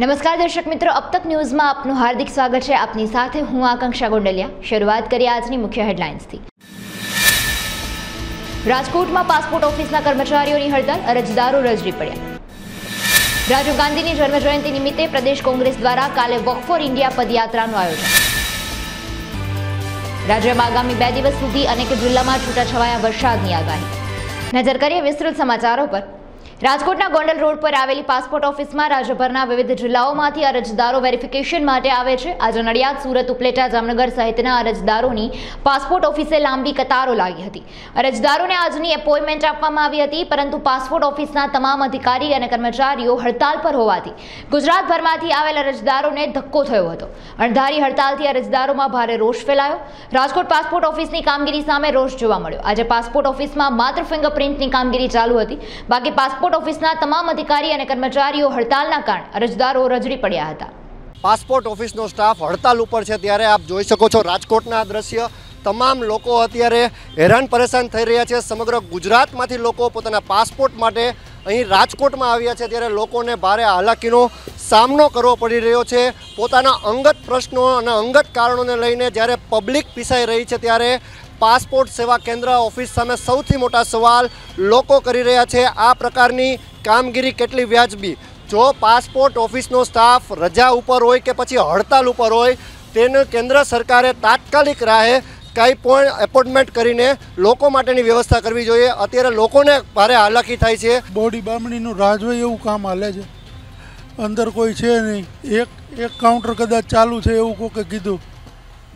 नमस्कार दर्शक मित्रों, अब तक न्यूज में आपનું हार्दिक स्वागत है। आपनी साथे हूँ आकांक्षा गोंडलिया। शुरुआत करिए આજની મુખ્ય હેડલાઇન્સ થી। રાજકોટમાં પાસપોર્ટ ઓફિસના કર્મચારીઓની હડતાલ, અરજદારો રજડી પડ્યા। રાજીવ ગાંધીની જન્મજયંતિ નિમિત્તે પ્રદેશ કોંગ્રેસ દ્વારા કાલે વોક ફોર ઇન્ડિયા પદયાત્રાનું આયોજન। રાજ્યમાં આગામી 2 દિવસ સુધી અનેક જિલ્લામાં છૂટાછવાયા વરસાદની આગાહી। નજર કરીએ વિસ્તૃત સમાચારો પર। રાજકોટના ગોંડલ રોડ પર આવેલી પાસપોર્ટ ઓફિસમાં રાજ્યભરના વિવિધ જિલ્લાઓમાંથી અરજદારો વેરિફિકેશન માટે આવે છે। આજે નડિયાદ, સુરત, ઉપલેટા, જામનગર સહિતના અરજદારોની પાસપોર્ટ ઓફિસે લાંબી કતારો લાગી હતી। અરજદારોને આજની એપોઇન્ટમેન્ટ આપવામાં આવી હતી, પરંતુ પાસપોર્ટ ઓફિસના તમામ અધિકારી અને કર્મચારીઓ હડતાલ પર હોવાથી ગુજરાતભરમાંથી આવેલ અરજદારોને ધક્કો થયો હતો। અણધારી હડતાલથી અરજદારોમાં ભારે રોષ ફેલાયો। રાજકોટ પાસપોર્ટ ઓફિસની કામગીરી સામે રોષ જોવા મળ્યો। આજે પાસપોર્ટ ઓફિસમાં માત્ર ફિંગરપ્રિન્ટની કામગીરી ચાલુ હતી, બાકી પાસપોર્ટ ઓફિસના તમામ અધિકારી અને કર્મચારીઓ હડતાલના કારણે અરજદારો રજડી પડ્યા હતા। પાસપોર્ટ ઓફિસનો સ્ટાફ હડતાલ ઉપર છે, ત્યારે આપ જોઈ શકો છો રાજકોટના દ્રશ્ય। તમામ લોકો અત્યારે હેરાન પરેશાન થઈ રહ્યા છે। સમગ્ર ગુજરાતમાંથી લોકો પોતાના પાસપોર્ટ માટે અહીં રાજકોટમાં આવ્યા છે, ત્યારે લોકોને ભારે હાલાકીનો સામનો કરવો પડી રહ્યો છે। પોતાના અંગત પ્રશ્નો અને અંગત કારણોને લઈને જ્યારે પબ્લિક પીસાઈ રહી છે, ત્યારે पासपोर्ट सेवा केन्द्र ऑफिस सामे सौथी मोटा सवाल लोको करी रह्या छे। आ प्रकारनी कामगीरी केटली व्याजबी? जो पासपोर्ट ऑफिसनो स्टाफ रजा उपर होय के पछी हड़ताल उपर होय, तेने केन्द्र सरकारे तात्कालिक राहे कई पण एपोइंटमेंट करीने लोको माटेनी व्यवस्था करवी जोईए। अत्यारे लोकोने भारे हालाकी थाय छे। बॉडी बामणीनुं राह जोई एवुं काम हाले छे, अंदर कोई छे नहीं। एक काउंटर कदाच चालू छे एवुं कोके कीधुं।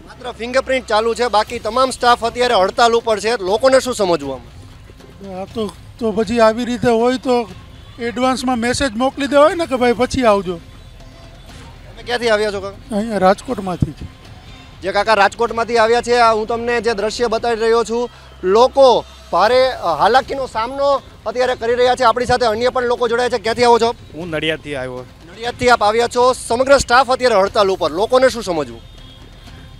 मात्र फिंगरप्रिंट चालू है, बाकी तमाम स्टाफ अत्यारे हड़ताल पर है। लोकोने शुं समझवुं? आ तो पछी आवी रीते होय तो एडवांस में मेसेज मोकली देवाय ने के भाई पछी आवजो। તમે ક્યાંથી આવ્યા છો કાકા? અહીંયા રાજકોટમાંથી છે। જે કાકા રાજકોટમાંથી આવ્યા છે, હું તમને જે દ્રશ્ય બતાવી રહ્યો છું, લોકો ભારે હાલાકીનો સામનો અત્યારે કરી રહ્યા છે। આપણી સાથે અન્ય પણ લોકો જોડાયા છે। ક્યાંથી આવો છો? હું નડિયાદથી આવ્યો। નડિયાદથી આપ આવ્યા છો। સમગ્ર સ્ટાફ અત્યારે હડતાલ ઉપર, લોકોને શું સમજવું?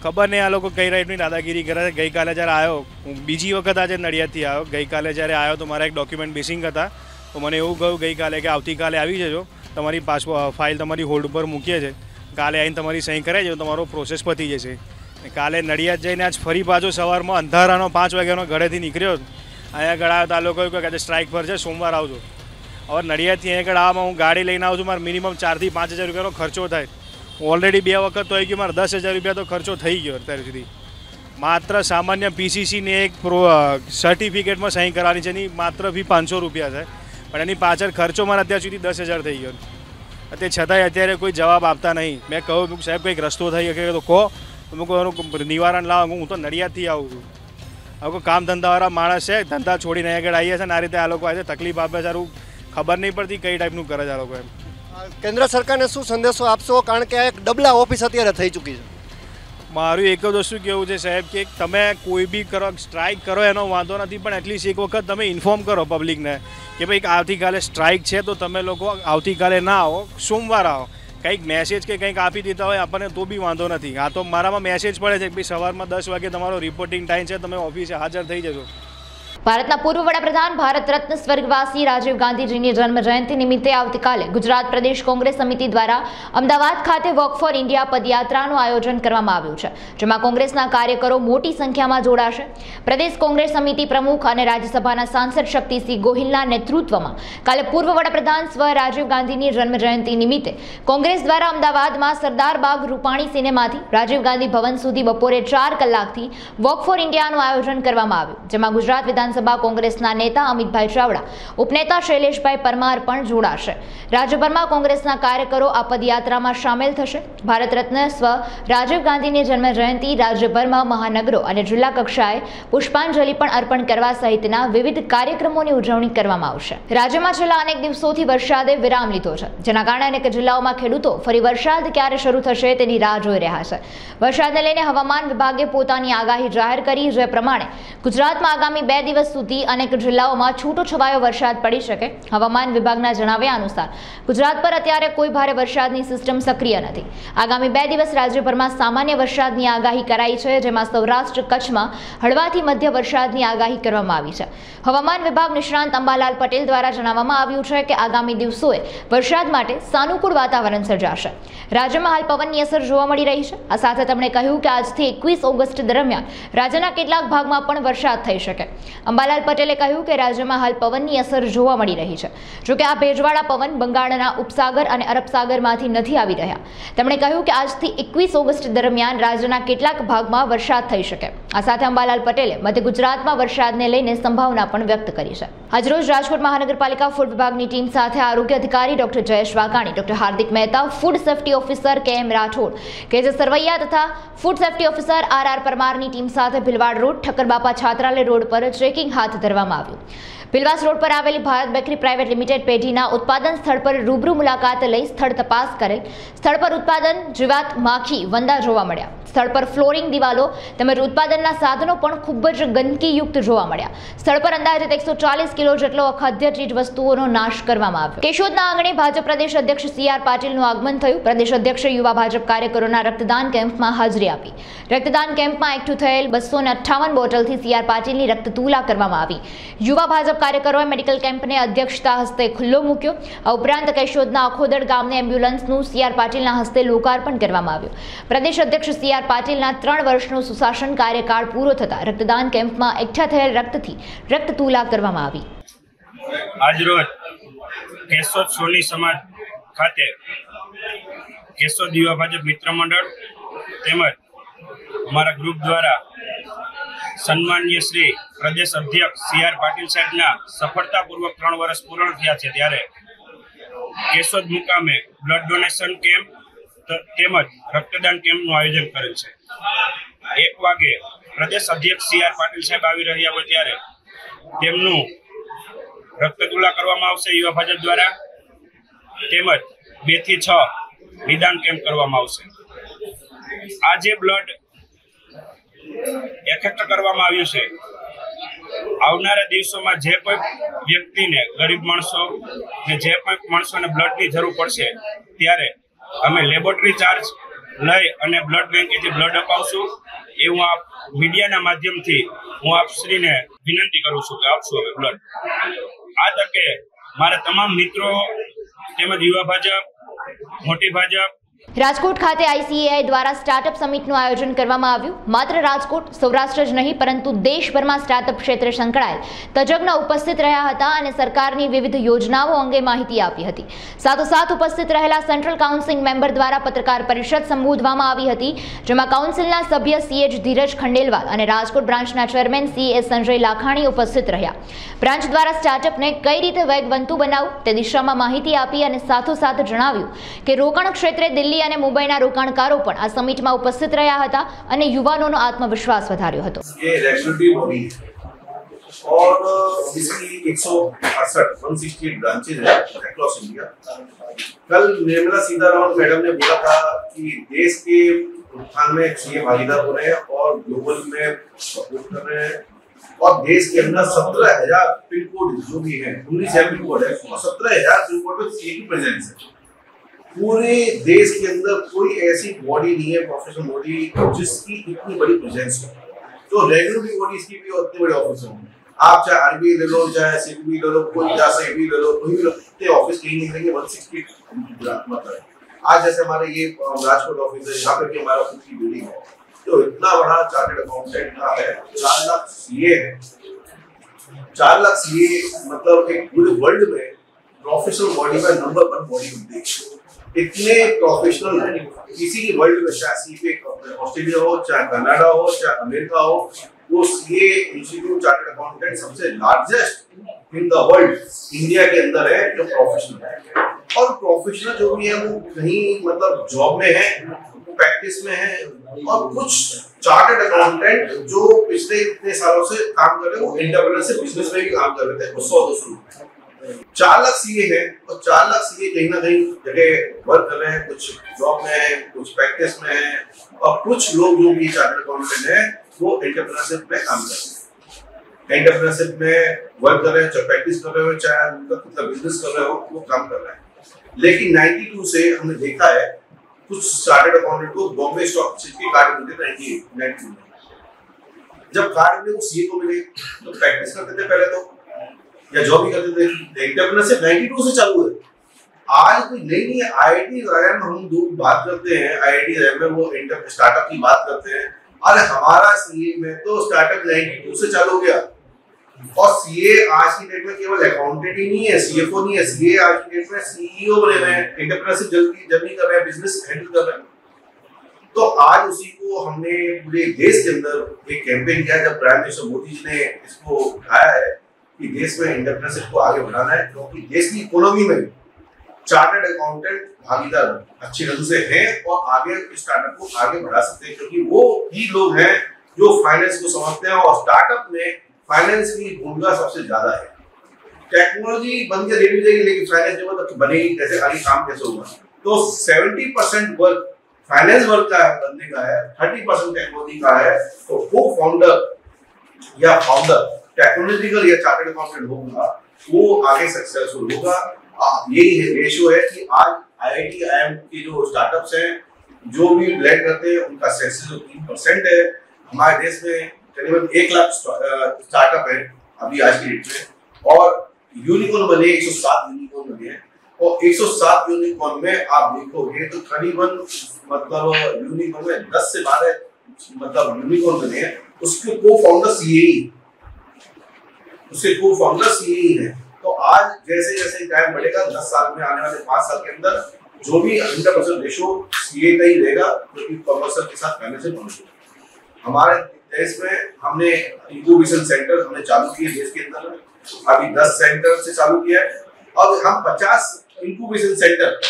ખબર નહીં આ લોકો કઈ ટાઈપની દાદાગીરી કરે છે। ગઈકાલે જ્યારે આવ્યો, હું બીજી વખત આજે નડિયાદથી આવ્યો। ગઈકાલે જ્યારે આવ્યો તો મારા એક ડોક્યુમેન્ટ મિસિંગ હતા, તો મને એવું કહ્યું ગઈકાલે કે આવતીકાલે આવી જજો, તમારી પાસપોર્ટ ફાઇલ તમારી હોલ્ડ ઉપર મૂકીએ છે, કાલે આવીને તમારી સહી કરાવી જજો, તમારો પ્રોસેસ પતી જશે। કાલે નડિયાદ જઈને આજ ફરી પાછો સવારમાં અંધારાનો 5 વાગ્યાનો ઘરેથી નીકળ્યો, અહીંયા આગળ આવ્યો તો આ લોકોએ કહ્યું કે સ્ટ્રાઇક પર છે, સોમવાર આવજો। હવે નડિયાદથી અહીંયા આગળ આવવામાં હું ગાડી લઈને આવું છું, મારે મિનિમમ 4 થી 5 હજાર રૂપિયાનો ખર્ચો થાય। ऑलरेडी 2 वखत तो आई गयो, मारे 10,000 रुपया तो खर्चो थई गयो अत्यार सुधी। मात्र सामान्य पीसीसी ने एक सर्टिफिकेट में सही करानी है, मात्र भी 500 रुपया है, पण एनी पाछळ खर्चो मारे अत्यार सुधी 10,000 थई गयो। अत्यारे छतांय अत्यारे कोई जवाब आपता नहीं। मैं कहूँ साहेब कोई रस्तो थई શકે तो कहो, तो निवारण लाव। हूँ तो नडियादथी आવું છું। હવે કોઈ કામ ધંધાવાળા માણસ છે, ધંધા છોડીને આગળ આવીએ છે ને આ રીતે આ લોકો આજે તકલીફ આપે છે। ખબર નહીં પડતી કઈ ટાઈપનું કરે છે આ લોકો। એમ केन्द्र सरकार ने शू संदेशो आपशो? कारण के एक डबला ऑफिस अत्यारे थई चूकी है। मारू एक ज वस्तु केवुं छे साहेब के तमे कोई भी करो, स्ट्राइक करो एनो वांधो नहीं, पण एटलीस्ट एक वखत तमे इन्फॉर्म करो पब्लिक ने कि भाई आवतीकाले स्ट्राइक है, तो तमे लोको आवतीकाले ना आओ, सोमवार आओ। कंईक मैसेज के कंईक आपी दीधा होय आपने तो भी वांधो नहीं। आ तो मारामां मैसेज पड़े छे कि भाई सवारमां 10 वागे तमारो रिपोर्टिंग टाइम है, तमे ऑफिसे हाजर थई जजो। ભારતના પૂર્વ વડાપ્રધાન ભારત રત્ન સ્વર્ગવાસી રાજીવ ગાંધીજીની જન્મજયંતિ નિમિત્તે આવતીકાલે ગુજરાત પ્રદેશ કોંગ્રેસ સમિતિ દ્વારા અમદાવાદ ખાતે વોક ફોર ઇન્ડિયા પદયાત્રાનું આયોજન કરવામાં આવ્યું છે, જેમાં કોંગ્રેસના કાર્યકરો મોટી સંખ્યામાં જોડાશે। પ્રદેશ કોંગ્રેસ સમિતિ પ્રમુખ અને રાજ્યસભાના સાંસદ શક્તિસિંહ ગોહિલના નેતૃત્વમાં કાલે પૂર્વ વડાપ્રધાન સ્વ રાજીવ ગાંધીની જન્મજયંતિ નિમિત્તે કોંગ્રેસ દ્વારા અમદાવાદમાં સરદાર બાગ રૂપાણી સિનેમાથી રાજીવ ગાંધી ભવન સુધી બપોરે 4 કલાકથી વોક ફોર ઇન્ડિયાનું આયોજન કરવામાં આવ્યું, જેમાં ગુજરાત વિધાનસભા કોંગ્રેસના નેતા અમિતભાઈ ચાવડા, ઉપનેતા શૈલેષભાઈ પરમાર પણ જોડાશે। રાજ્યભરમાં કોંગ્રેસના કાર્યકરો આ પદયાત્રામાં સામેલ થશે। ભારત રત્ન સ્વ રાજીવ ગાંધીની જન્મજયંતિ રાજ્યભરમાં મહાનગરો અને જિલ્લા કક્ષાએ પુષ્પાંજલિ પણ અર્પણ કરવા સહિતના વિવિધ કાર્યક્રમોની ઉજવણી કરવામાં આવશે। રાજ્યમાં છેલ્લા અનેક દિવસોથી વરસાદે વિરામ લીધો છે, જેના કારણે અનેક જિલ્લાઓમાં ખેડૂતો ફરી વરસાદ ક્યારે શરૂ થશે તેની રાહ જોઈ રહ્યા છે। વરસાદને લઈને હવામાન વિભાગે પોતાની આગાહી જાહેર કરી, જે પ્રમાણે ગુજરાતમાં આગામી 2 દિવસ દિવસ સુધી અનેક જિલ્લાઓમાં છૂટોછવાયો વરસાદ પડી શકે. હવામાન વિભાગના જણાવ્યા અનુસાર ગુજરાત પર અત્યારે કોઈ ભારે વરસાદની સિસ્ટમ સક્રિય નથી. આગામી 2 દિવસ રાજ્યભરમાં સામાન્ય વરસાદની આગાહી કરાઈ છે, જેમાં સૌરાષ્ટ્ર કચ્છમાં હળવાથી મધ્ય વરસાદની આગાહી કરવામાં આવી છે. હવામાન વિભાગ નિષ્ણાંત અંબાલાલ પટેલ દ્વારા જણાવવામાં આવ્યું છે કે આગામી દિવસોએ વરસાદ માટે સાનુકૂળ વાતાવરણ સર્જાશે. રાજ્યમાં હાલ પવનની અસર જોવા મળી રહી છે. આ સાથે તેમણે કહ્યું કે આજથી 21 ઓગસ્ટ દરમિયાન રાજ્યના કેટલાક ભાગમાં પણ વરસાદ થઈ શકે. અંબાલાલ પટેલે કહ્યું કે રાજ્યમાં હાલ પવનની અસર જોવા મળી રહી છે. જોકે આ ભેજવાળા પવન બંગાળના ઉપસાગર અને અરબ સાગરમાંથી નથી આવી રહ્યા. તેમણે કહ્યું કે આજથી 21 ઓગસ્ટ દરમિયાન રાજ્યના કેટલાક ભાગમાં વરસાદ થઈ શકે. આ સાથે અંબાલાલ પટેલે મધ્ય ગુજરાતમાં વરસાદને લઈને સંભાવના પણ વ્યક્ત કરી છે. આજરોજ રાજકોટ મહાનગરપાલિકા ફૂડ વિભાગની ટીમ સાથે આરોગ્ય અધિકારી doctor Jayesh Vaghani, doctor Hardik Mehta, food safety officer K M. Rathod, K J. Sarvaiya તથા ફૂડ સેફ્ટી ઓફિસર આર.આર. પરમારની ટીમ સાથે ભીલવાડ રોડ, ઠક્કરબાપા છાત્રાલય રોડ પર ચેકિંગ હાથ ધરવામાં આવ્યું. ભીલવાસ રોડ પર આવેલી ભારત બેકરી પ્રાઇવેટ લિમિટેડ પેઢીના ઉત્પાદન સ્થળ પર રૂબરૂ મુલાકાત લઈ સ્થળ તપાસ કરેલ. સ્થળ પર ઉત્પાદન જીવાત, માખી, વંદા જોવા મળ્યા. સ્થળ પર ફ્લોરિંગ દિવાલો તેમજ ઉત્પાદનના સાધનો પણ ખૂબ જ ગંદકીયુક્ત જોવા મળ્યા. સ્થળ પર અંદાજિત 140 કિલો જેટલો અખાદ્ય ચીજ વસ્તુઓનો નાશ કરવામાં આવ્યો. કેશોદના આંગણે ભાજપ પ્રદેશ અધ્યક્ષ સી.આર. પાટીલનું આગમન થયું. પ્રદેશ અધ્યક્ષે યુવા ભાજપ કાર્યકરોના રક્તદાન કેમ્પમાં હાજરી આપી. રક્તદાન કેમ્પમાં એકઠું થયેલ 258 બોટલથી સી.આર. પાટીલની રક્ત તુલા કરવામાં આવી. યુવા ભાજપ કાર્યકરોએ મેડિકલ કેમ્પને અધ્યક્ષતા હસ્તે ખુલ્લો મૂક્યો. આ ઉપરાંત કેશોદના અખોદડ ગામને એમ્બ્યુલન્સનું સી.આર. પાટીલના હસ્તે લોકાર્પણ કરવામાં આવ્યું. પ્રદેશ અધ્યક્ષ સી.આર. પાટીલના 3 વર્ષનો સુશાસન કાર્યકાળ પૂરો થતા રક્તદાન કેમ્પમાં એકઠા થયેલ રક્તથી રક્ત તુલા કરવામાં આવી. આજરોજ કેશોદ સોની સમાજ ખાતે કેશોદ યુવા ભાજપ મિત્ર મંડળ તેમજ અમારા ગ્રુપ દ્વારા સન્માનીય શ્રી પ્રદેશ અધ્યક્ષ સી.આર. પાટીલ સાહેબના સફળતાપૂર્વક 3 વર્ષ પૂર્ણ થયા છે, ત્યારે કેશોદ મુકામે બ્લડ ડોનેશન કેમ્પ તેમજ રક્તદાન કેમ્પનું આયોજન કરેલ છે. 1 વાગે પ્રદેશ અધ્યક્ષ સી.આર. પાટીલ સાહેબ આવી રહ્યા હોય ત્યારે તેમનું રક્ત તુલા કરવામાં આવશે યુવા ભાજપ દ્વારા. તેમજ 2 થી 6 નિદાન કેમ્પ કરવામાં આવશે. આ જે બ્લડ એકત્ર કરવામાં આવ્યું છે, આવનારા દિવસોમાં જે કોઈ વ્યક્તિને, ગરીબ માણસો ને જે કોઈ માણસોને બ્લડની જરૂર પડશે ત્યારે અમે લેબોરેટરી ચાર્જ લઈ અને બ્લડ બેંકેથી બ્લડ અપાવશું. એ હું આપ મીડિયાના માધ્યમથી હું આપશ્રીને વિનંતી કરું છું કે આપશું હવે બ્લડ. આ તકે મારા તમામ મિત્રો તેમજ યુવા ભાજપ, મોટી ભાજપ રાજકોટ ખાતે આઈસીએઆઈ દ્વારા સ્ટાર્ટઅપ સમિટનું આયોજન કરવામાં આવ્યું. માત્ર રાજકોટ, સૌરાષ્ટ્ર જ નહીં પરંતુ દેશભરમાં સ્ટાર્ટઅપ ક્ષેત્રે સંકળાયેલ તજજ્ઞ ઉપસ્થિત રહ્યા હતા અને સરકારની વિવિધ યોજનાઓ અંગે માહિતી આપી હતી. સાથોસાથ ઉપસ્થિત રહેલા સેન્ટ્રલ કાઉન્સિલ મેમ્બર દ્વારા પત્રકાર પરિષદ સંબોધવામાં આવી હતી, જેમાં કાઉન્સિલના સભ્ય સી.એચ. ધીરજ ખંડેલવાલ અને રાજકોટ બ્રાન્ચના ચેરમેન સી.એ. સંજય લાખાણી ઉપસ્થિત રહ્યા. બ્રાન્ચ દ્વારા સ્ટાર્ટઅપને કઈ રીતે વેગવંતુ બનાવવું તે દિશામાં માહિતી આપી અને સાથોસાથ જણાવ્યું કે રોકાણ ક્ષેત્રે દિલ્હી અને મુંબઈના રોકાણકારો પણ આ સમિટમાં ઉપસ્થિત રહ્યા હતા અને યુવાનોનો આત્મવિશ્વાસ વધાર્યો હતો. और इसकी 168 ब्रांचेज है अक्रॉस इंडिया. कल निर्मला सीतारमण मैडम ने बोला था कि देश के उत्थान में ये भागीदार हो रहे हैं और ग्लोबल में सपोर्ट कर रहे हैं. और देश के अंदर 17,000 पिन कोड जो भी है, 19 पिन कोड है, 17,000 पिन कोड में एक ही प्रेजेंस है. पूरे देश के अंदर कोई ऐसी बॉडी नहीं है, प्रोफेशनल बॉडी, जिसकी इतनी बड़ी प्रेजेंस है. तो रेगुलेटरी बॉडी इसकी भी इतने बड़े ऑफिस हैं. आप चाहे आरबीआई ले लो, चाहे सीबीआई ले लो, कोई या सेबी ले लो, कोई भी लो, इतने ऑफिस कहीं नहीं मिलेंगे. 160 मतलब आज जैसे हमारे ये राजकोट ऑफिस है, यहाँ पे भी हमारा खुद की बिल्डिंग है. तो इतना बड़ा चार्टर्ड अकाउंटेंट का है. 4 लाख सीए है. 4 लाख सीए मतलब एक पूरे वर्ल्ड में प्रोफेशनल बॉडी में नंबर 1 बॉडी होती है. इतने प्रोफेशनल किसी की वर्ल्ड में, चाहे सीए ऑस्ट्रेलिया हो, चाहे कनाडा हो, चाहे अमेरिका हो, वो सीए इंस्टीट्यूट चार्टर्ड अकाउंटेंट सबसे largest in the world India के अंदर है जो प्रोफेशनल है. और प्रोफेशनल जो भी है वो कहीं मतलब जॉब में है, प्रैक्टिस में है. और कुछ चार्टर्ड अकाउंटेंट जो पिछले इतने सालों से काम कर रहे हैं वो एंटरप्रेन्योरशिप बिजनेस में भी काम कर रहे थे, कुछ 100-200 लोग. 4 लाख सीए है और 4 लाख सीए कहीं ना कहीं जगह वर्क कर रहे हैं, कुछ जॉब में है, कुछ प्रैक्टिस में है, और कुछ लोग जो भी चार्टर्ड अकाउंटेंट है वो एंटरप्रेन्योरशिप में काम कर रहे हैं. एंटरप्रेन्योरशिप में वर्क कर रहे हैं, चाहे प्रैक्टिस कर रहे हो, चाहे उनका खुद का बिजनेस कर रहे हो, वो काम कर रहे हैं। लेकिन 92 से हमने देखा है कुछ चार्टर्ड अकाउंटेंट को बॉम्बे स्टॉक एक्सचेंज के कार्ड मिलते थे 92 में। जब कार्ड मिले वो सीए को मिले तो प्रैक्टिस करते थे पहले तो, या जॉब भी करते थे। एंटरप्रेन्योरशिप 92 से चालू है, आज कोई नई आईआईटी रैम हम दो बात करते हैं, आईआईटी रैम में वो स्टार्टअप की बात करते हैं। अरे हमारा सीए में तो स्टार्टअप 92 से चालू हो गया। और सीए आज की डेट में केवल अकाउंटेंट ही नहीं है, सीएफओ नहीं है, सीए आज की डेट में सीईओ बने हुए हैं, एंटरप्रेन्योरशिप जर्नी कर रहे हैं, बिजनेस हैंडल कर रहे हैं। तो आज उसी को हमने पूरे देश के अंदर एक कैंपेन किया जब प्राइम मिनिस्टर मोदी जी ने इसको उठाया है कि देश में एंटरप्रेन्योरशिप को आगे बढ़ाना है, क्योंकि देश की इकोनॉमी में चार्टर्ड अकाउंटेंट भागीदार अच्छे ढंग से हैं और आगे स्टार्टअप को आगे बढ़ा सकते हैं, क्योंकि वो ही लोग हैं जो फाइनेंस को समझते हैं और स्टार्टअप में फाइनेंस की भूमिका सबसे ज्यादा है। टेक्नोलॉजी बन के रेडी जाएगी लेकिन फाइनेंस जब तक बनेगी कैसे, आगे काम कैसे होगा। तो 70% वर्क फाइनेंस वर्क का बनने का है, 30% टेक्नोलॉजी का है। तो वो फाउंडर या टेक्नोलॉजिकल या चार्टर्ड अकाउंटेंट होगा वो आगे सक्सेसफुल होगा। यही रेशियो है कि आज आईआईटी आईएम के जो स्टार्टअप्स हैं जो भी ब्लेंड करते हैं उनका सक्सेस 3% है। हमारे देश में करीबन 1 लाख स्टार्टअप है अभी आज की डेट में, और यूनिकॉर्न बने 107 यूनिकॉर्न बने हैं। और 107 यूनिकॉर्न में आप देखोगे तो करीबन मतलब यूनिकॉर्न में 10 से 12 मतलब यूनिकॉर्न बने हैं, उसके को-फाउंडर सीए है। तो आज जैसे जैसे टाइम बढ़ेगा 10 साल में, आने वाले 5 साल के अंदर जो भी 100% रेशो सीए का ही रहेगा, क्योंकि कॉमर्शियल के साथ फाइनेंशियल होना। हमारे देश में हमने इंक्यूबेशन सेंटर हमने चालू किए देश के अंदर में, अभी 10 सेंटर से चालू किया है। अब हम 50 इंक्यूबेशन सेंटर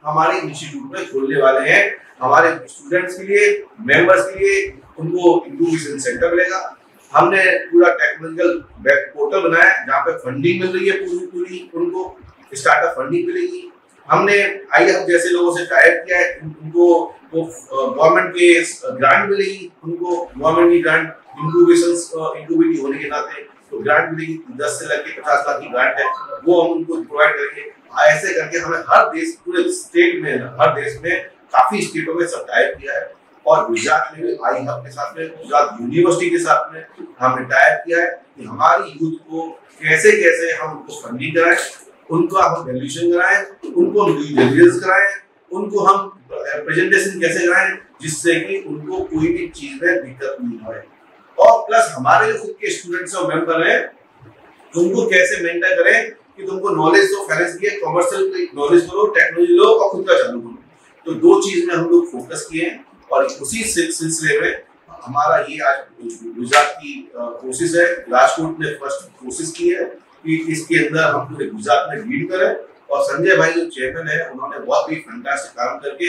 हमारे इंस्टीट्यूट में खोलने वाले हैं। हमारे स्टूडेंट्स के लिए, मेंबर्स के लिए उनको इंक्यूबेशन सेंटर मिलेगा। हमने पूरा टेक्निकल वेब पोर्टल बनाया जहाँ पे फंडिंग मिल रही है, पूरी उनको स्टार्टअप फंडिंग मिलेगी। हमने आईएफ जैसे लोगों से टाइप किया है, उनको गवर्नमेंट के ग्रांट मिलेगी, उनको गवर्नमेंट की ग्रांट इंक्यूबेटिव होने के नाते तो ग्रांट मिलेगी। 10 से लेकर 50 लाख की ग्रांट है, वो हम उनको प्रोवाइड करेंगे। ऐसे करके हमें हर देश, पूरे स्टेट में, हर देश में काफी स्टेटों में सब टाइप किया है। और गुजरात में भी आई हब के साथ में, गुजरात यूनिवर्सिटी के साथ में हमने टाइप किया है कि हमारी यूथ को कैसे कैसे हम उनको फंडिंग कराएं, उनको हम वैल्यूएशन कराएं, उनको डिलीजेंस कराएं, उनको हम प्रेजेंटेशन कैसे कराएं जिससे कि उनको कोई भी चीज में दिक्कत नहीं होए। और प्लस हमारे जो खुद के स्टूडेंट्स और मेंबर हैं उनको कैसे मेंटर करें कि तुमको नॉलेज तो फाइनेंस की, कमर्शियल नॉलेज करो, टेक्नोलॉजी लो और खुद का चालू करो। तो 2 चीज में हम लोग फोकस किए हैं और उसी सिलसिले में हमारा ये आज गुजरात की कोशिश है। राजकोट ने फर्स्ट कोशिश की है कि इसके अंदर हम पूरे गुजरात में लीड करें, और संजय भाई जो चेयरमैन है उन्होंने बहुत ही फैंटास्टिक काम करके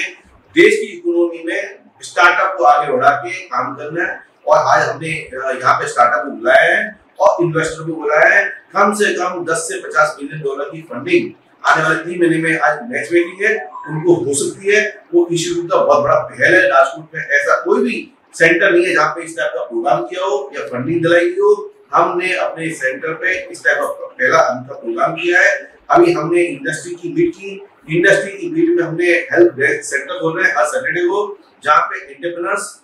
देश की इकोनॉमी में स्टार्टअप को आगे बढ़ा के काम करना है। और आज हमने यहाँ पे स्टार्टअप को बुलाया है और इन्वेस्टर को बुलाया है। कम से कम 10 से 50 मिलियन डॉलर की फंडिंग आने वाले 3 महीने में आज मैच मेकिंग है, उनको हो सकती है। वो इंस्टीट्यूट का बहुत बड़ा पहल है। राजकोट में ऐसा कोई भी सेंटर नहीं है जहाँ पे इस टाइप का प्रोग्राम किया हो या फंडिंग दिलाई हो। हमने अपने सेंटर पे इस टाइप का पहला उनका प्रोग्राम किया है। अभी हमने इंडस्ट्री की मीट की, इंडस्ट्री की मीट में हमने हेल्प डेस्क सेंटर खोल रहे हैं हर सैटरडे को, जहाँ पे एंटरप्रेन्योर्स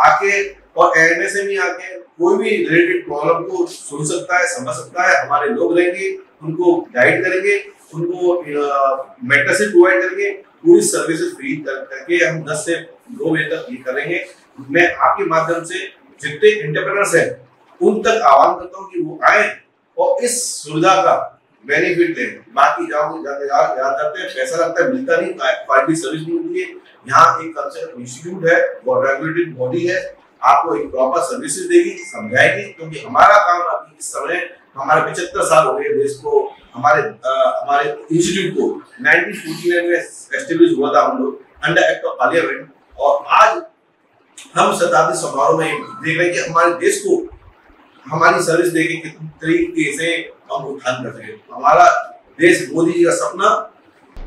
आके और एमएसएमई आके कोई भी रिलेटेड प्रॉब्लम को सुन सकता है, समझ सकता है। हमारे लोग रहेंगे, उनको गाइड करेंगे, उनको मेंटरशिप प्रोवाइड करेंगे, पूरी सर्विसेज फ्री करके हम 10 से 2 बजे तक ये करेंगे। मैं आपके माध्यम से जितने एंटरप्रेन्योर्स हैं उन तक आह्वान करता हूँ कि वो आए और इस सुविधा का बेनिफिट लें। बाकी याद करते हैं पैसा लगता है, मिलता नहीं, क्वालिटी सर्विस नहीं मिलती है। यहाँ एक कंसर्न इंस्टीट्यूट है, वो रेगुलेटेड बॉडी है, आपको एक प्रॉपर सर्विसेज देगी, समझाएगी। क्योंकि हमारा काम अभी इस समय, हमारे 75 साल हो गए देश को, हमारे इंस्टीट्यूट को 1949 में एस्टेब्लिश हुआ था हम लोग अंडर एक्ट ऑफ पार्लियामेंट। और आज हम शताब्दी समारोह में देख रहे हैं कि हमारे देश को हमारी सर्विस देके कितने तरीके से हम उत्थान कर रहे हैं। हमारा देश मोदी जी का सपना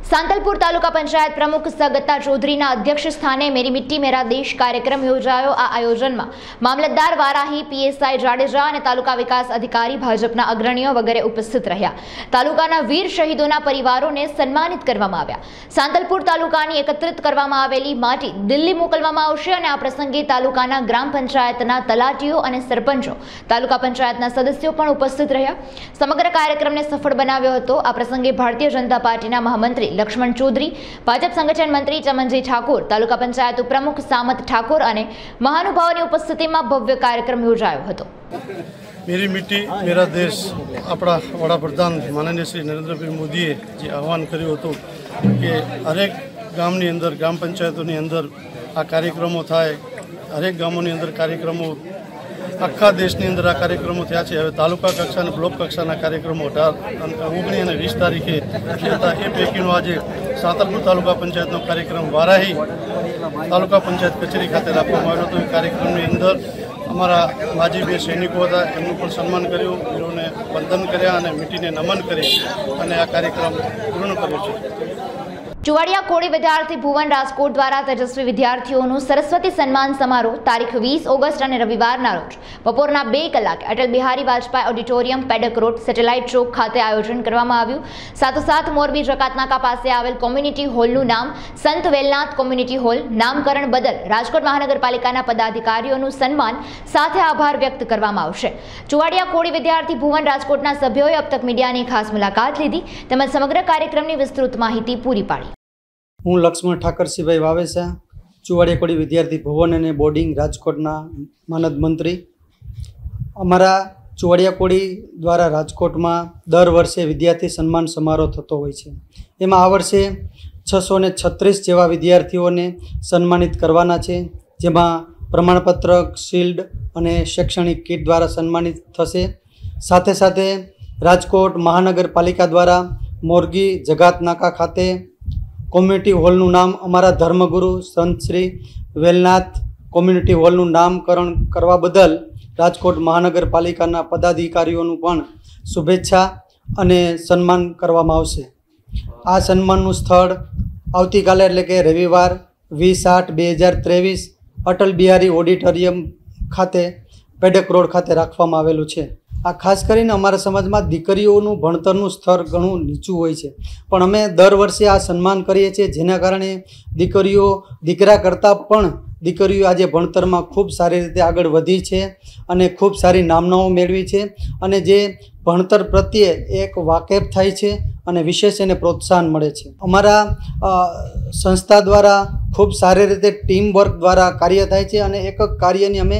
सांतलपुर तालुका पंचायत प्रमुख सगता चौधरीना अध्यक्ष स्थाने मेरी मिट्टी मेरा देश कार्यक्रम योजायो। आ आयोजनमां मामलतदार वाराही, पीएसआई जाडेजा અને તાલુકા વિકાસ અધિકારી, ભાજપના અગ્રણીઓ વગેરે ઉપસ્થિત રહ્યા. તાલુકાના વીર શહીદોના પરિવારોને સન્માનિત કરવામાં આવ્યા. सांतलपुर તાલુકાની એકત્રિત કરવામાં આવેલી માટી દિલ્હી મોકલવામાં આવશે અને આ પ્રસંગે તાલુકાના ગ્રામ પંચાયતના તલાટીઓ અને સરપંચો, તાલુકા પંચાયતના સદસ્યો પણ ઉપસ્થિત રહ્યા. સમગ્ર કાર્યક્રમને સફળ બનાવ્યો હતો. આ પ્રસંગે ભારતીય જનતા પાર્ટીના મહામંત્રી लक्ष्मण चौधरी, भाजप संगठन मंत्री चमनजी ठाकुर, तालुका पंचायत उपप्रमुख सामत ठाकुर और महानुभावों की उपस्थिति में भव्य कार्यक्रम योजायो हतो। मेरी मिट्टी मेरा देश अपना वडाप्रधान माननीय श्री नरेंद्र भाई मोदीए जे आह्वान कर्युं हतुं कि हरेक गामनी अंदर, ग्राम पंचायतोनी अंदर आ कार्यक्रमों थाय। हरेक गामोनी अंदर कार्यक्रमों, आखा देशनी अंदर आ कार्यक्रमों थया छे। हवे तालुका कक्षा और ब्लॉक कक्षाना कार्यक्रमों 18, 19 और 20 तारीखे थया। ए पैकीनो आज सांतलपुर तालुका पंचायतनो कार्यक्रम वाराही तालुका पंचायत कचेरी खाते राखवामां आव्यो हतो। ए कार्यक्रमनी अंदर अमरा माजी बे सैनिको हता, एमनुं पण सन्मान कर्युं, वीरोने वंदन कर्या अने मीटीने नमन करी अने आ कार्यक्रम पूर्ण कर्यो छे। चुवाड़िया कोड़ी विद्यार्थी भुवन राजकोट द्वारा तेजस्वी विद्यार्थीओनुं सरस्वती सन्मान समारोह तारीख 20 ऑगस्ट और रविवारना रोज बपोरना 2 कलाके Atal Bihari Vajpayee auditorium, Pedak road, satellite chowk खाते आयोजन करवामां आव्युं। साथोसाथ मोरबी जकातनाका पासे आवेल कम्युनिटी हॉलनुं नाम संत वेलनाथ कम्युनिटी हॉल, नामकरण बदल राजकोट महानगरपालिकाना पदाधिकारीओनुं सन्मान साथे आभार व्यक्त करवामां आवशे। चुवाड़िया कोड़ी विद्यार्थी भुवन राजकोटना सभ्योए अब तक मीडियानी खास मुलाकात लीधी તેમજ समग्र कार्यक्रमनी विस्तृत माहिती पूरी पाड़ी। हूँ लक्ष्मण ठाकरसिंहभाई वावेसा, चुवाड़िया कोड़ी विद्यार्थी भवन अने बोर्डिंग राजकोटना मानद मंत्री। अमरा चुवाड़िया कोड़ी द्वारा राजकोट में दर वर्षे विद्यार्थी सन्मान समारोह थतो होय छे। एमां आ वर्षे 636 जेवा विद्यार्थीओने सन्मानित करवाना छे, जेमां प्रमाणपत्र, शील्ड अने शैक्षणिक किट द्वारा सन्मानित थशे। साथे साथे राजकोट महानगरपालिका द्वारा मोरगी जगातनाका खाते कम्युनिटी हॉलનું नाम अमारा धर्मगुरु संत श्री वेलनाथ कम्युनिटी हॉलનું नामकरण करवा बदल राजकोट महानगरपालिकाना पदाधिकारीओનું પણ શુભેચ્છા અને સન્માન કરવામાં આવશે। આ સન્માનનું સ્થળ આવતીકાલે એટલે કે રવિવાર 20/8/2023 અટલ બિહારી ઓડિટોરિયમ ખાતે પેડક રોડ ખાતે રાખવામાં આવેલું છે। आ खास करीने अमारा समाजमां दीकरीओनुं भणतरनुं स्तर घणुं नीचुं होय छे, पण अमे दर वर्षे आ सन्मान करीए छीए, जेना कारणे दीकरीओ दीकरा करता पण दीकरीओ आज भणतरमां खूब सारी रीते आगळ वधी छे अने खूब सारी नामनाओ मेळवी छे अने जे भणतर प्रत्ये एक वाकेफ थाय छे અને વિશેષ એને પ્રોત્સાહન મળે છે। અમારા સંસ્થા દ્વારા ખૂબ સારી રીતે ટીમ વર્ક દ્વારા કાર્ય થાય છે અને એક કાર્યની અમે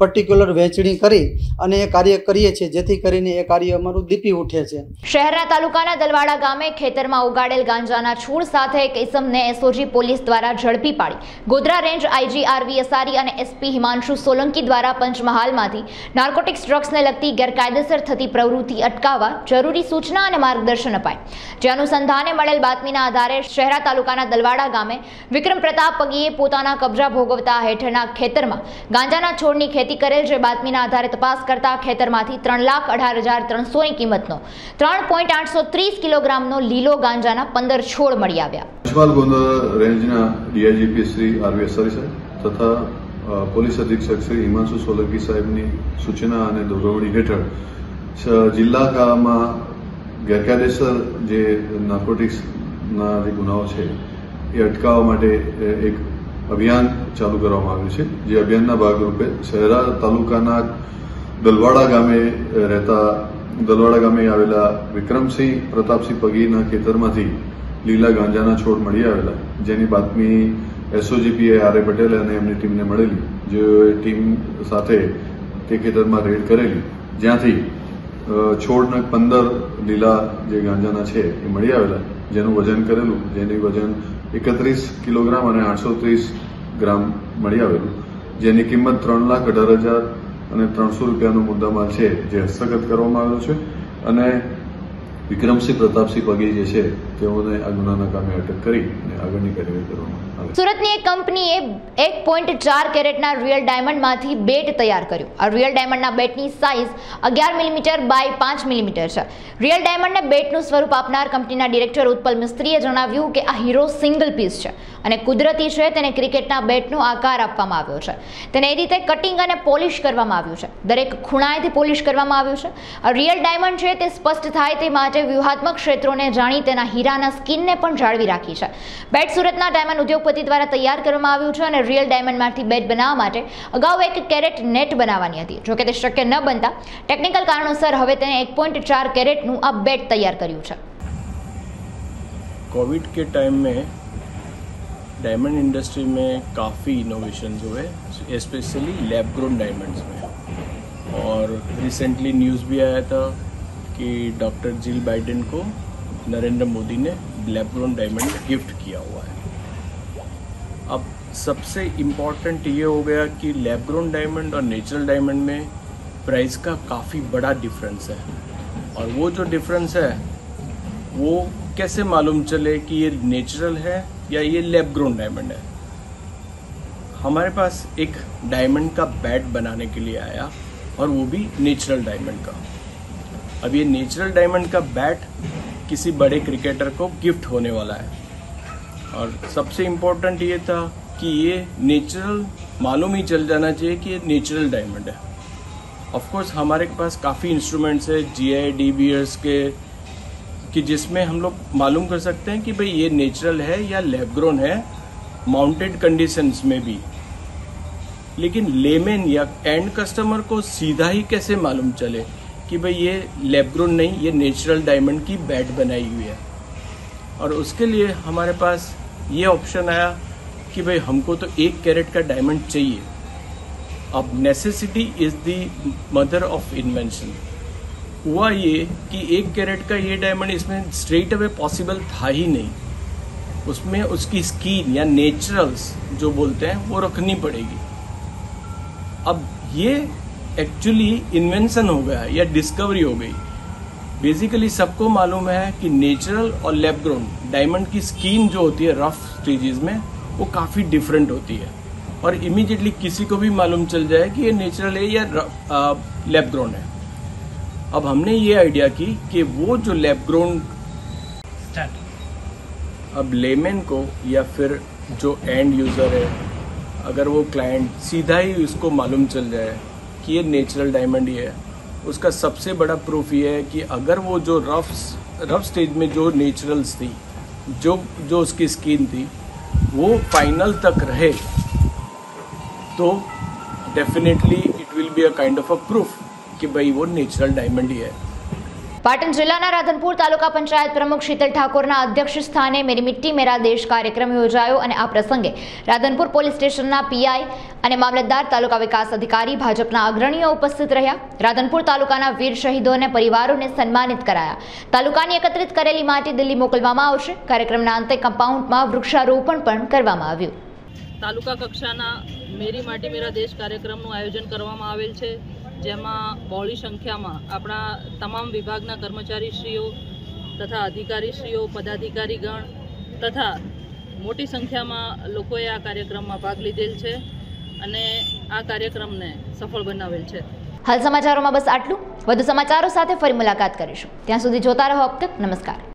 પર્ટિક્યુલર વહેંચણી કરી અને એ કાર્ય કરીએ છીએ, જેથી કરીને એ કાર્ય અમારું દીપી ઉઠે છે। શહેરના તાલુકાના દલવાડા ગામે ખેતરમાં ઉગાડેલ ગાંજાના છોડ સાથે એક ઇસમને એસઓજી પોલીસ દ્વારા ઝડપી પાડી Godhra range IG R V Asari અને એસપી હિમાંશુ સોલંકી દ્વારા પંચમહાલમાંથી નાર્કોટિક્સ ડ્રગ્સને લગતી ગેરકાયદેસર થતી પ્રવૃત્તિ અટકાવવા જરૂરી સૂચના અને માર્ગદર્શન અપાય। જે અનુસંધાને મળેલ બાતમીના આધારે શહેરા તાલુકાના દલવાડા ગામે વિક્રમ પ્રતાપ પગીએ પોતાના કબજા ભોગવતા હેઠળના ખેતરમાં ગાંજાના છોડની ખેતી કરેલ। જે બાતમીના આધારે તપાસ કરતા ખેતરમાંથી 3,18,300 ની કિંમતનો 3.830 કિલોગ્રામનો લીલો ગાંજાના 15 છોડ મળી આવ્યા। પંચમહાલ ગોંડલ રેન્જના ડીઆઈજીપી શ્રી આરવી અસારી સાહેબ તથા પોલીસ અધિક્ષક શ્રી હિમાંશુ સોલંકી સાહેબની સૂચના અને દોરવણી હેઠળ જિલ્લામાં ગેરકાયદેસર જે નાર્કોટિક્સના જે ગુનાઓ છે એ અટકાવવા માટે એક અભિયાન ચાલુ કરવામાં આવ્યું છે। જે અભિયાનના ભાગરૂપે શહેરા તાલુકાના દલવાડા ગામે આવેલા વિક્રમસિંહ પ્રતાપસિંહ પગીના ખેતરમાંથી લીલા ગાંજાના છોડ મળી આવેલા, જેની બાતમી એસઓજીપી આર એ પટેલ અને એમની ટીમને મળેલી। જે ટીમ સાથે તે ખેતરમાં રેડ કરેલી, જ્યાંથી છોડના 15 લીલા જે ગાંજાના છે એ મળી આવેલા, જેનું વજન કરેલું, જેની વજન 31 કિલોગ્રામ અને 830 ગ્રામ મળી આવેલું, જેની કિંમત 3,18,300 રૂપિયાનો મુદ્દામાલ છે, જે હસ્તગત કરવામાં આવેલો છે અને વિક્રમસિંહ પ્રતાપસિંહ પગી જે છે તેઓને આ ગુનાના કામે અટક કરી અને આગળની કાર્યવાહી કરવામાં આવે. સુરતની એક કંપનીએ 1.4 કેરેટના રિયલ ડાયમંડમાંથી બેટ તૈયાર કર્યું. આ રિયલ ડાયમંડના બેટની સાઇઝ 11 મિલીમીટર બાય 5 મિલીમીટર છે. રિયલ ડાયમંડને બેટનું સ્વરૂપ આપનાર કંપનીના ડિરેક્ટર ઉત્પલ મિસ્ત્રીએ જણાવ્યું કે આ હીરો સિંગલ પીસ છે અને કુદરતી છે. તેને ક્રિકેટના બેટનો આકાર આપવામાં આવ્યો છે. તેને એ રીતે કટિંગ અને પોલિશ કરવામાં આવ્યું છે. દરેક ખૂણાએથી પોલિશ કરવામાં આવ્યું છે. આ રિયલ ડાયમંડ છે તે સ્પષ્ટ થાય તે માટે વ્યૂહાત્મક ક્ષેત્રોને જાણી તેના હીરાના સ્કિનને પણ જાળવી રાખી છે. બેટ સુરતના ડાયમંડ ઉદ્યોગપતિ દ્વારા તૈયાર કરવામાં આવ્યું છે અને રિયલ ડાયમંડમાંથી બેટ બનાવવા માટે અગાઉ 1 કેરેટ નેટ બનાવવાની હતી. જોકે તે શક્ય ન બનતા ટેકનિકલ કારણોસર હવે તેને 1.4 कैरेटનું આ બેટ તૈયાર કર્યું છે. कोविड के टाइम में डायमंड इंडस्ट्री में काफ़ी इनोवेशंस हुए, स्पेशली लैब ग्रोन डायमंड्स में. और रिसेंटली न्यूज़ भी आया था कि डॉक्टर जिल बाइडेन को नरेंद्र मोदी ने लैब ग्रोन डायमंड गिफ्ट किया हुआ है. अब सबसे इम्पॉर्टेंट ये हो गया कि लैब ग्रोन डायमंड और नेचुरल डायमंड में प्राइस का काफ़ी बड़ा डिफरेंस है. और वो जो डिफरेंस है वो कैसे मालूम चले कि ये नेचुरल है या ये लैब ग्रोन डायमंड है. हमारे पास एक डायमंड का बैट बनाने के लिए आया और वो भी नेचुरल डायमंड का. अब ये नेचुरल डायमंड का बैट किसी बड़े क्रिकेटर को गिफ्ट होने वाला है. और सबसे इम्पोर्टेंट ये था कि ये नेचुरल मालूम ही चल जाना चाहिए कि ये नेचुरल डायमंड है. ऑफ कोर्स हमारे पास काफ़ी इंस्ट्रूमेंट्स है GI DBS के कि जिसमें हम लोग मालूम कर सकते हैं कि भाई ये नेचुरल है या लैब ग्रोन है माउंटेड कंडीशंस में भी. लेकिन लेमैन या एंड कस्टमर को सीधा ही कैसे मालूम चले कि भाई ये लैब ग्रोन नहीं, ये नेचुरल डायमंड की बैट बनाई हुई है. और उसके लिए हमारे पास ये ऑप्शन आया कि भाई हमको तो 1 कैरेट का डायमंड चाहिए. अब necessity is the mother of invention. हुआ ये कि 1 कैरेट का ये डायमंड इसमें स्ट्रेट अवे पॉसिबल था ही नहीं. उसमें उसकी स्किन या नेचुरल्स जो बोलते हैं वो रखनी पड़ेगी. अब ये एक्चुअली इन्वेंशन हो गया या डिस्कवरी हो गई. बेसिकली सबको मालूम है कि नेचुरल और लैब ग्रोन डायमंड की स्किन जो होती है रफ स्टेजेस में वो काफ़ी डिफरेंट होती है. और इमीडिएटली किसी को भी मालूम चल जाए कि ये नेचुरल है या लैब ग्रोन है. अब हमने ये आइडिया की कि वो जो लैब ग्रोन अब लेमैन को या फिर जो एंड यूज़र है अगर वो क्लाइंट सीधा ही उसको मालूम चल जाए कि ये नेचुरल डायमंड ही है, उसका सबसे बड़ा प्रूफ ये है कि अगर वो जो रफ स्टेज में जो नेचुरल्स थी जो उसकी स्किन थी वो फाइनल तक रहे तो definitely it will be a kind of a proof कि भाई वो नेचुरल डायमंड ही है. પાટણ જિલ્લાના રાધનપુર તાલુકા પંચાયત પ્રમુખ શીતલ ઠાકોરના અધ્યક્ષ સ્થાને મેરી મિટ્ટી મેરા દેશ કાર્યક્રમ યોજાયો અને આ પ્રસંગે રાધનપુર પોલીસ સ્ટેશનના PI અને મામલતદાર તાલુકા વિકાસ અધિકારી ભાજપના અગ્રણીઓ ઉપસ્થિત રહ્યા. રાધનપુર તાલુકાના વીર શહીદો અને પરિવારોને સન્માનિત કરાયા. તાલુકાની એકત્રિત કરેલી માટી દિલ્હી મોકલવામાં આવશે. કાર્યક્રમના અંતે કમ્પાઉન્ડમાં વૃક્ષારોપણ પણ કરવામાં આવ્યું. તાલુકા કક્ષાના મેરી માટી મેરા દેશ કાર્યક્રમનું આયોજન કરવામાં આવેલ છે, જેમાં બહોળી સંખ્યામાં આપણા તમામ વિભાગના કર્મચારીશ્રીઓ તથા અધિકારીશ્રીઓ, પદાધિકારીગણ તથા મોટી સંખ્યામાં લોકોએ આ કાર્યક્રમમાં ભાગ લીધેલ છે અને આ કાર્યક્રમને સફળ બનાવેલ છે. હાલ સમાચારોમાં બસ આટલું. વધુ સમાચારો સાથે ફરી મુલાકાત કરીશું. ત્યાં સુધી જોતા રહો. અબ તક નમસ્કાર.